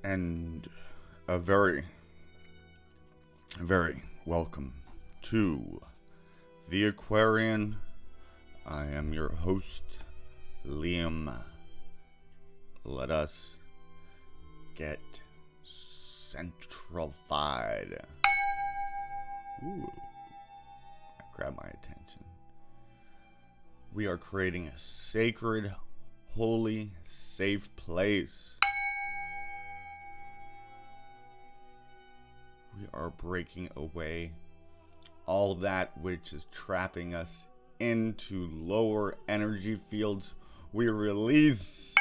And a very, very welcome to the Aquarian. I am your host, Liam. Let us get centralified. Ooh, that grabbed my attention. We are creating a sacred, holy, safe place. We are breaking away all that which is trapping us into lower energy fields. We release.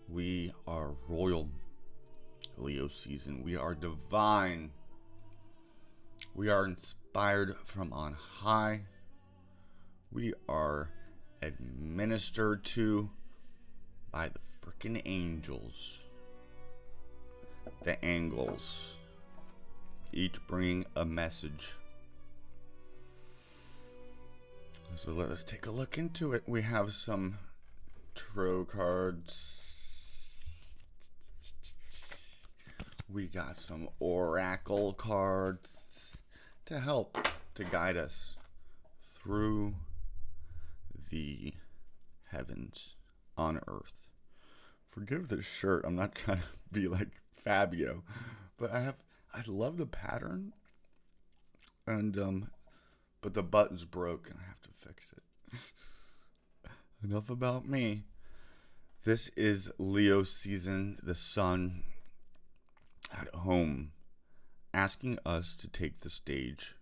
We are royal Leo season. We are divine. We are inspired from on high. We are administered to by the freaking angels. The angles, each bringing a message. So let us take a look into it. We have some tarot cards. We got some oracle cards to help to guide us through the heavens on earth. Forgive this shirt. I'm not trying to be like Fabio, but I love the pattern, and but the button's broke and I have to fix it. Enough about me. This is Leo season, the sun at home, asking us to take the stage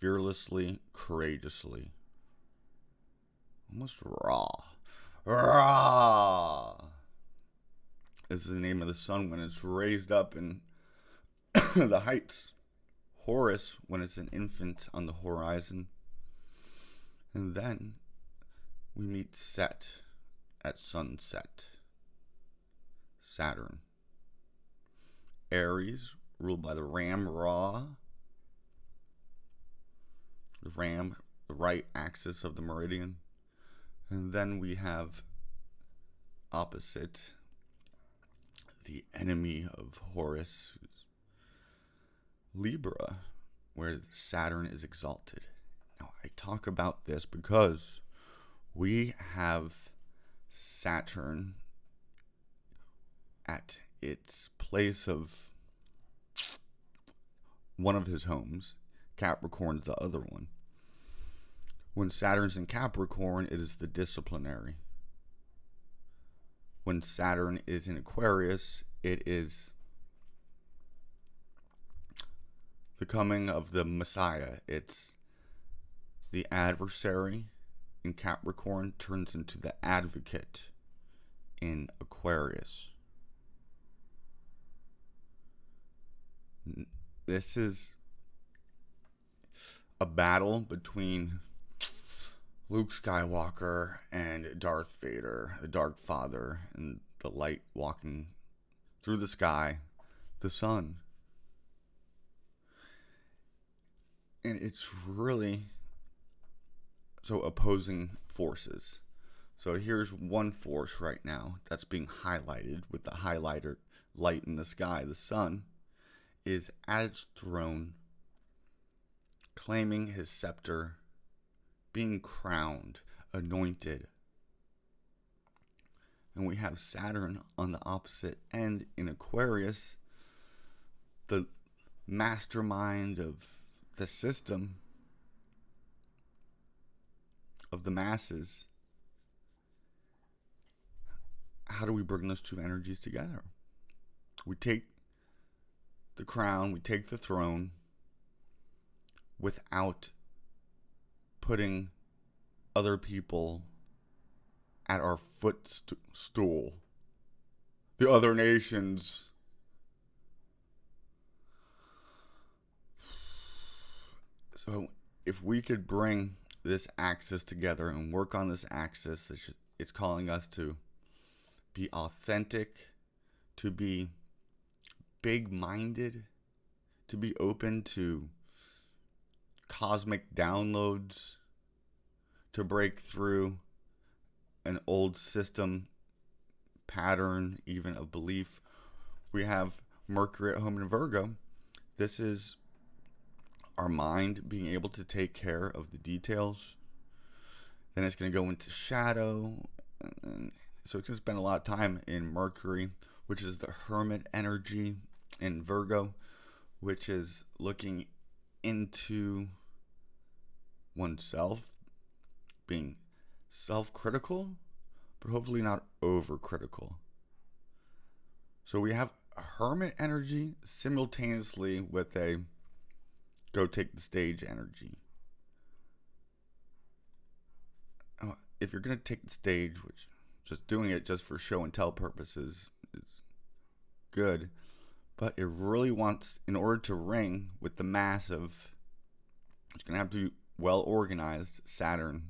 fearlessly, courageously, almost raw. Raw is the name of the sun when it's raised up in the heights. Horus when it's an infant on the horizon. And then we meet Set at sunset. Saturn. Aries, ruled by the Ram Ra. The Ram, the right axis of the meridian. And then we have opposite, the enemy of Horus, Libra, where Saturn is exalted. Now, I talk about this because we have Saturn at its place of one of his homes. Capricorn's the other one. When Saturn's in Capricorn, it is the disciplinary. When Saturn is in Aquarius, it is the coming of the Messiah. It's the adversary in Capricorn turns into the advocate in Aquarius. This is a battle between Luke Skywalker and Darth Vader, the Dark Father, and the light walking through the sky, the sun. And it's really so opposing forces. So here's one force right now that's being highlighted with the highlighter light in the sky. The sun is at its throne, claiming his scepter, being crowned, anointed. And we have Saturn on the opposite end in Aquarius, the mastermind of the system of the masses. How do we bring those two energies together? We take the crown, we take the throne without putting other people at our footstool. The other nations. So if we could bring this axis together and work on this axis, it's calling us to be authentic, to be big-minded, to be open to cosmic downloads, to break through an old system, pattern, even of belief. We have Mercury at home in Virgo. This is our mind being able to take care of the details. Then it's going to go into shadow. And so it's going to spend a lot of time in Mercury, which is the hermit energy, in Virgo, which is looking into oneself, being self-critical, but hopefully not overcritical. So we have a hermit energy simultaneously with a go take the stage energy. If you're going to take the stage, which just doing it just for show and tell purposes is good, but it really wants, in order to ring with the massive, it's going to have to be well organized Saturn,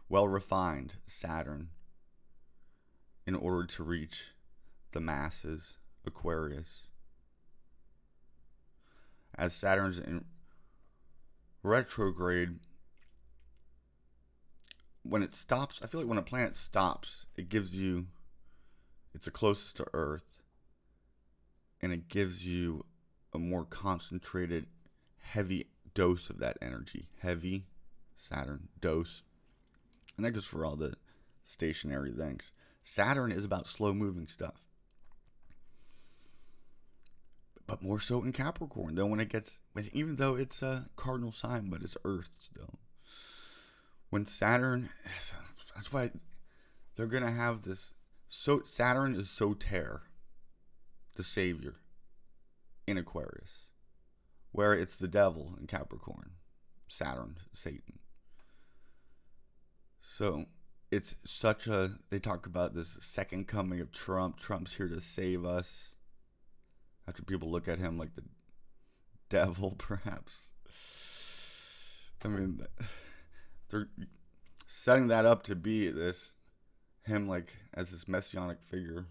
well refined Saturn, in order to reach the masses, Aquarius. As Saturn's in retrograde, when it stops, I feel like when a planet stops, it gives you, it's the closest to Earth, and it gives you a more concentrated, heavy dose of that energy. Heavy Saturn dose. And that goes for all the stationary things. Saturn is about slow moving stuff. But more so in Capricorn, though, when it gets, even though it's a cardinal sign, but it's Earth still. When Saturn, that's why they're going to have this. So Saturn is Soter, the savior, in Aquarius, where it's the devil in Capricorn. Saturn, Satan. So it's such a, they talk about this second coming of Trump. Trump's here to save us. After people look at him like the devil, perhaps. I mean, they're setting that up to be this, him like as this messianic figure.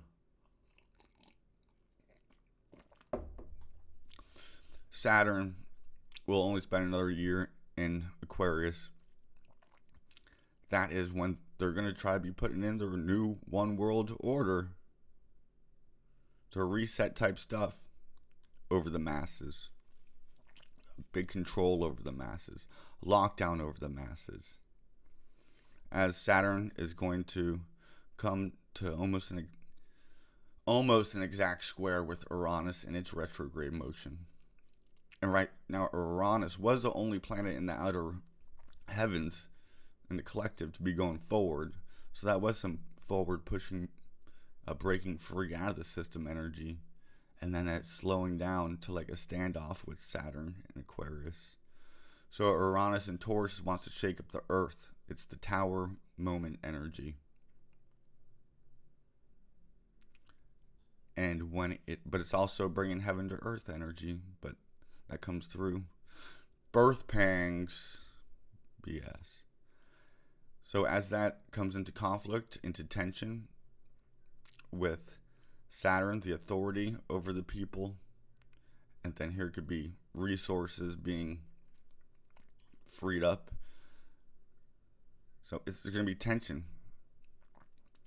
Saturn will only spend another year in Aquarius. That is when they're going to try to be putting in their new one world order, to reset type stuff over the masses. Big control over the masses. Lockdown over the masses. As Saturn is going to come to almost an exact square with Uranus in its retrograde motion. And right now, Uranus was the only planet in the outer heavens in the collective to be going forward. So that was some forward pushing, breaking free out of the system energy. And then it's slowing down to like a standoff with Saturn in Aquarius. So Uranus in Taurus wants to shake up the Earth. It's the tower moment energy. And but it's also bringing heaven to earth energy. But that comes through birth pangs, BS. So as that comes into conflict, into tension with Saturn, the authority over the people, and then here could be resources being freed up. So it's going to be tension,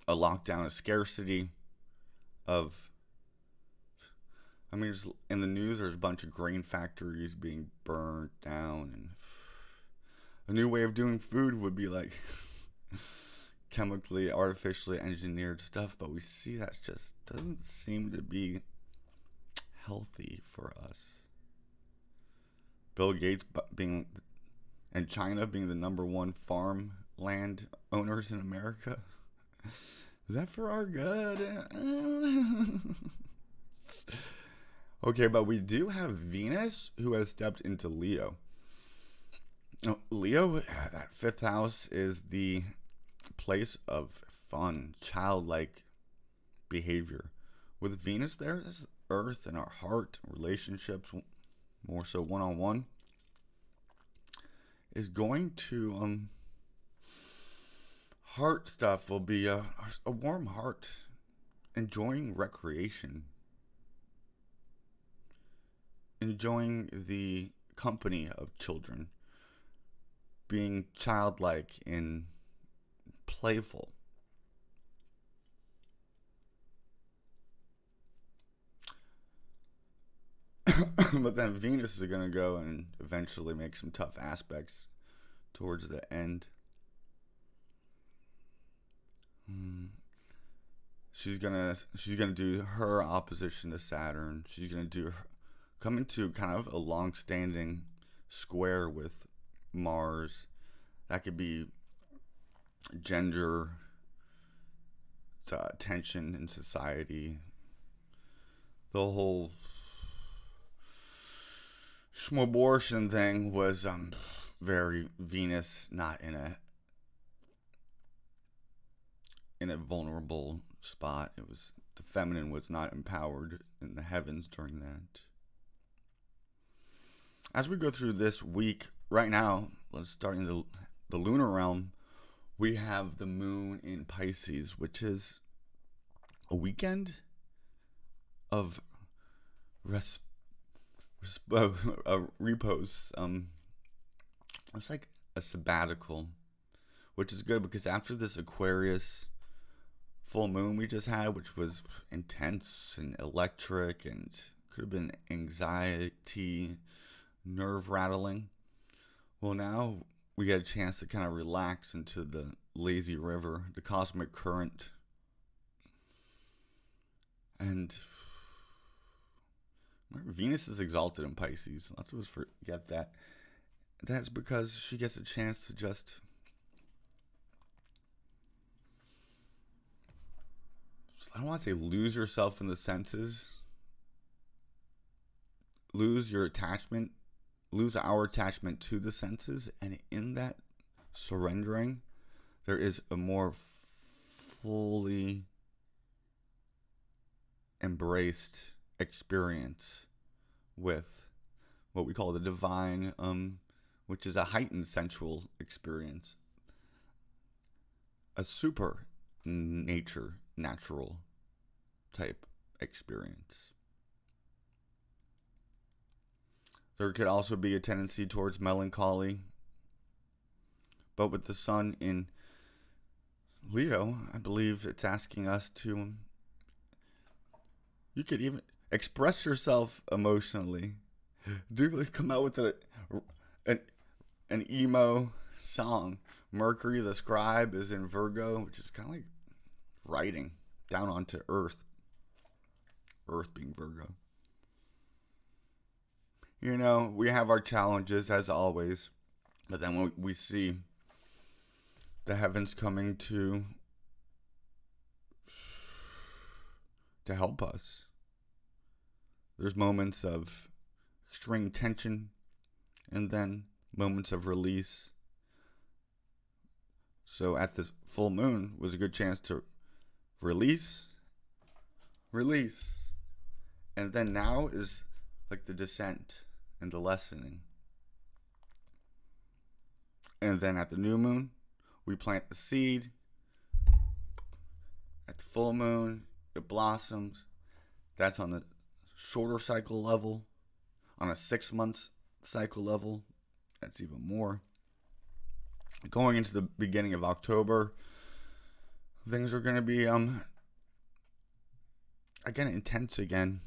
a lockdown, a scarcity of, I mean, just in the news, there's a bunch of grain factories being burnt down, and a new way of doing food would be like chemically, artificially engineered stuff, but we see that just doesn't seem to be healthy for us. Bill Gates being, and China being the number one farmland owners in America. Is that for our good? Okay, but we do have Venus, who has stepped into Leo. Now, Leo, that fifth house, is the place of fun, childlike behavior. With Venus there, that's Earth and our heart, relationships, more so one-on-one, is going to, heart stuff will be a warm heart, enjoying recreation, enjoying the company of children, being childlike and playful. But then Venus is going to go and eventually make some tough aspects towards the end. She's gonna do her opposition to Saturn. She's gonna come into kind of a long-standing square with Mars. That could be gender, tension in society. The whole schmoabortion thing was very Venus, not in a vulnerable spot. It was the feminine was not empowered in the heavens during that. As we go through this week, right now, let's start in the lunar realm. We have the moon in Pisces, which is a weekend of repose. It's like a sabbatical, which is good because after this Aquarius full moon we just had, which was intense and electric and could have been anxiety, nerve rattling. Well, now we get a chance to kind of relax into the lazy river, the cosmic current. And Venus is exalted in Pisces. Lots of us forget that. That's because she gets a chance to just I don't want to say lose yourself in the senses. Lose our attachment to the senses, and in that surrendering, there is a more fully embraced experience with what we call the divine, which is a heightened sensual experience, a super natural type experience. There could also be a tendency towards melancholy, but with the sun in Leo, I believe it's asking us to, you could even express yourself emotionally. Come out with an emo song. Mercury, the scribe, is in Virgo, which is kind of like writing down onto Earth. Earth being Virgo. You know, we have our challenges as always, but then when we see the heavens coming to help us, there's moments of extreme tension and then moments of release. So at this full moon was a good chance to release. And then now is like the descent and the lessening. And then at the new moon, we plant the seed. At the full moon, it blossoms. That's on the shorter cycle level. On a 6 month cycle level, that's even more. Going into the beginning of October, things are going to be again intense again.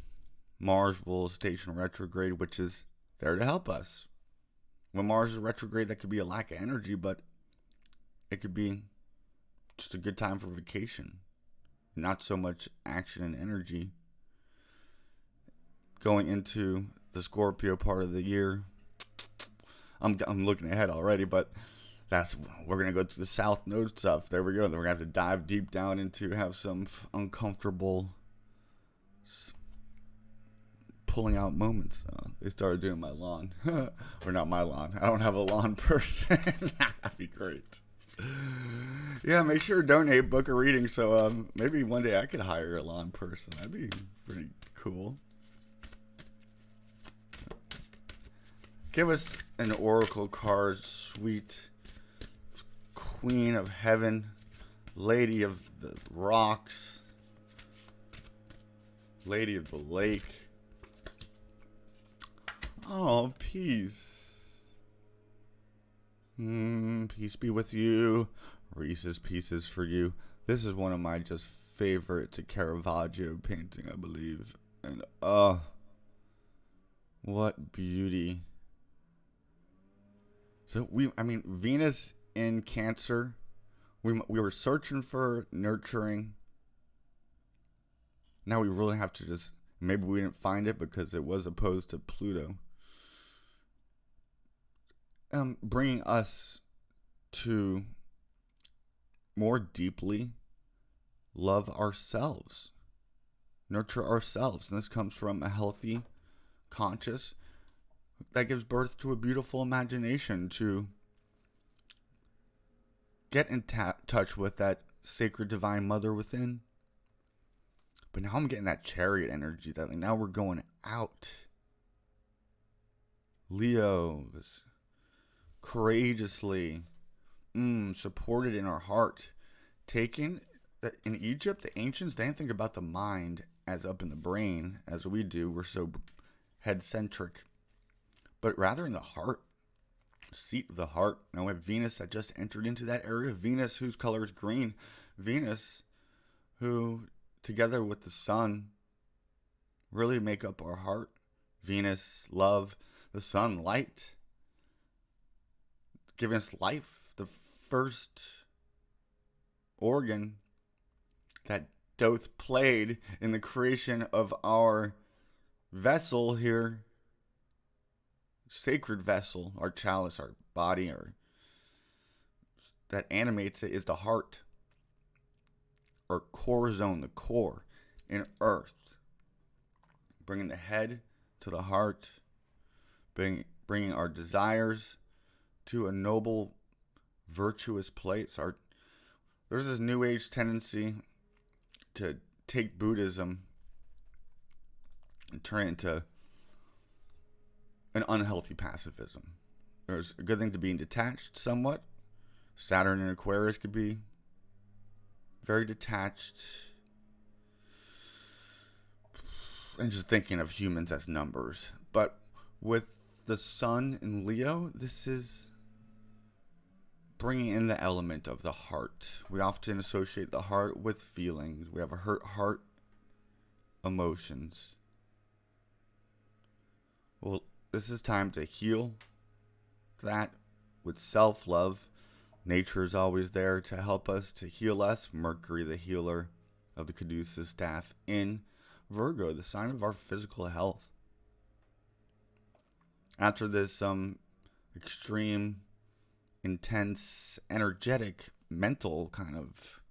Mars will station retrograde, which is there to help us. When Mars is retrograde, that could be a lack of energy, but it could be just a good time for vacation. Not so much action and energy. Going into the Scorpio part of the year, I'm looking ahead already, but we're going to go to the South Node stuff. There we go. Then we're going to have to dive deep down into have some uncomfortable pulling out moments. They started doing my lawn. Or not my lawn. I don't have a lawn person. That'd be great. Yeah, make sure to donate, book a reading, so maybe one day I could hire a lawn person. That'd be pretty cool. Give us an oracle card, sweet Queen of Heaven, Lady of the Rocks, Lady of the Lake. Oh, peace. Peace be with you. Reese's Pieces for you. This is one of my just favorite. It's a Caravaggio painting, I believe. And What beauty. So Venus in Cancer, we were searching for nurturing. Now we really have to just, maybe we didn't find it because it was opposed to Pluto. Bringing us to more deeply love ourselves, nurture ourselves. And this comes from a healthy conscious that gives birth to a beautiful imagination, to get in touch with that sacred divine mother within. But now I'm getting that chariot energy, that like now we're going out. Leos, courageously, supported in our heart. Taking, in Egypt, the ancients, they didn't think about the mind as up in the brain as we do. We're so head-centric. But rather in the heart, seat of the heart. Now we have Venus that just entered into that area. Venus, whose color is green. Venus, who, together with the sun, really make up our heart. Venus, love. The sun, light. Giving us life. The first organ that Darth played in the creation of our vessel here. Sacred vessel, our chalice, our body, that animates it is the heart. Our core zone, the core in earth. Bringing the head to the heart. Bringing our desires to a noble, virtuous place. There's this new age tendency to take Buddhism and turn it into an unhealthy pacifism. There's a good thing to being detached somewhat. Saturn and Aquarius could be very detached and just thinking of humans as numbers. But with the sun in Leo, this is bringing in the element of the heart. We often associate the heart with feelings. We have a hurt heart, emotions. Well, this is time to heal that with self-love. Nature is always there to help us, to heal us. Mercury, the healer of the Caduceus staff, in Virgo, the sign of our physical health. After this extreme, intense, energetic, mental kind of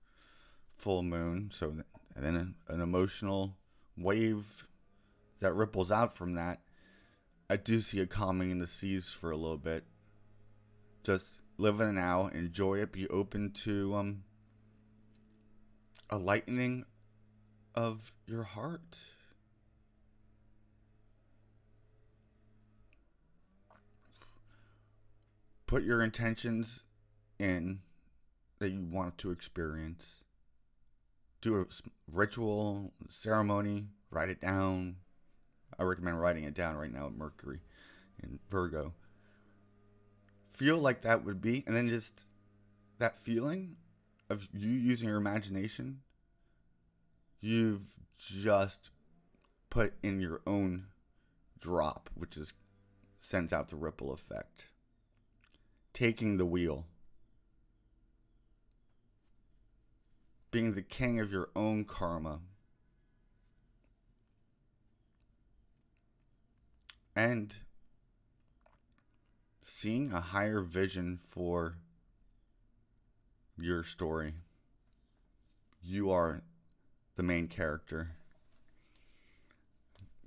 full moon, so and then an emotional wave that ripples out from that, I do see a calming in the seas for a little bit. Just live in the now, enjoy it, be open to a lightening of your heart. Put your intentions in that you want to experience. Do a ritual, ceremony, write it down. I recommend writing it down right now at Mercury in Virgo. Feel like that would be, and then just that feeling of you using your imagination, you've just put in your own drop, which sends out the ripple effect. Taking the wheel. Being the king of your own karma. And seeing a higher vision for your story. You are the main character.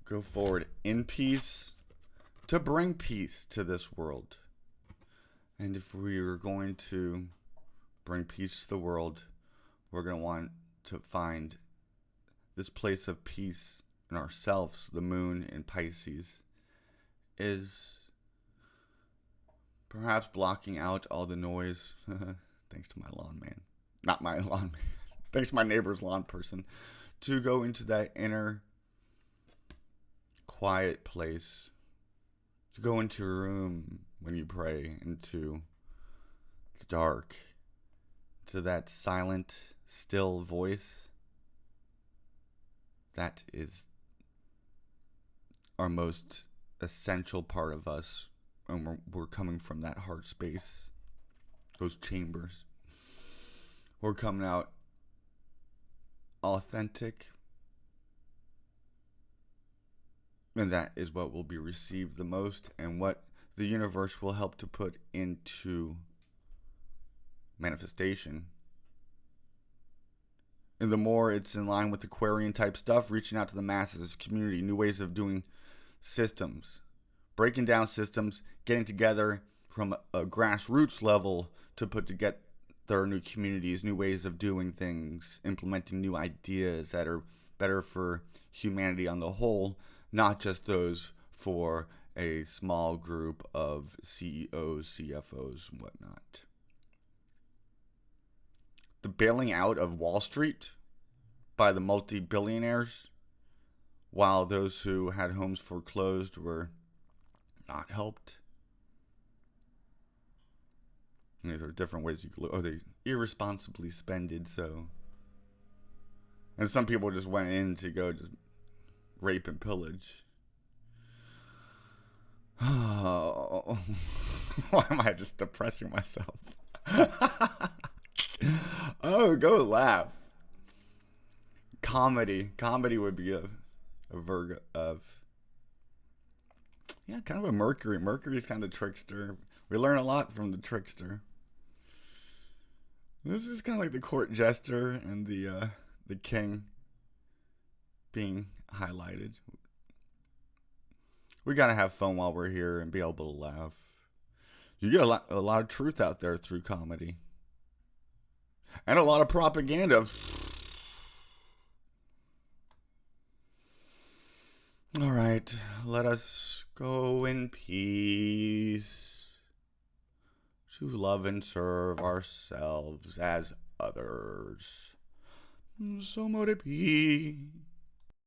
Go forward in peace to bring peace to this world. And if we are going to bring peace to the world, we're going to want to find this place of peace in ourselves. The moon in Pisces is perhaps blocking out all the noise. Thanks to my lawn man. Not my lawn man. Thanks to my neighbor's lawn person. To go into that inner quiet place. To go into your room when you pray, into the dark, to that silent, still voice. That is our most essential part of us, and we're coming from that heart space, those chambers. We're coming out authentic, and that is what will be received the most, and what the universe will help to put into manifestation. And the more it's in line with Aquarian type stuff, reaching out to the masses, community, new ways of doing systems, breaking down systems, getting together from a grassroots level to put together new communities, new ways of doing things, implementing new ideas that are better for humanity on the whole, not just those for a small group of CEOs, CFOs, and whatnot. The bailing out of Wall Street by the multi-billionaires, while those who had homes foreclosed were not helped. And there are different ways you could look. Oh, they irresponsibly spended, so. And some people just went in to go just rape and pillage. Oh, why am I just depressing myself? Oh, go laugh. Comedy would be a Virgo of, yeah, kind of a Mercury. Mercury's kind of the trickster. We learn a lot from the trickster. This is kind of like the court jester and the king being highlighted. We gotta have fun while we're here and be able to laugh. You get a lot of truth out there through comedy. And a lot of propaganda. All right, let us go in peace to love and serve ourselves as others. So mote it be.